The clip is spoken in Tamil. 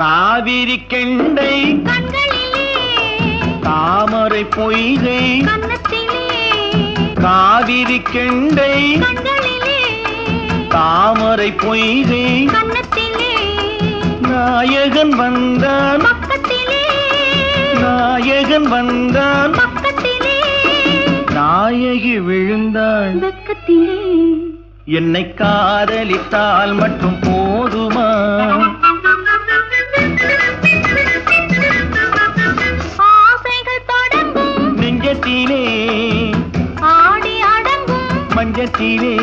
காவிரி கெண்டை கண்களிலே தாமரை பொய்கை கன்னத்திலே காவிரி கெண்டை கண்களிலே தாமரை பொய்கை கன்னத்திலே நாயகன் வந்தான் பக்கத்திலே நாயகன் வந்தான் பக்கத்திலே நாயகி விழுந்தாள் வெக்கத்திலே என்னை காதலித்தால் மட்டும் போதுமா ஆசைகள் தொடங்கும் நெஞ்சத்திலே ஆடி அடங்கும் மஞ்சத்திலே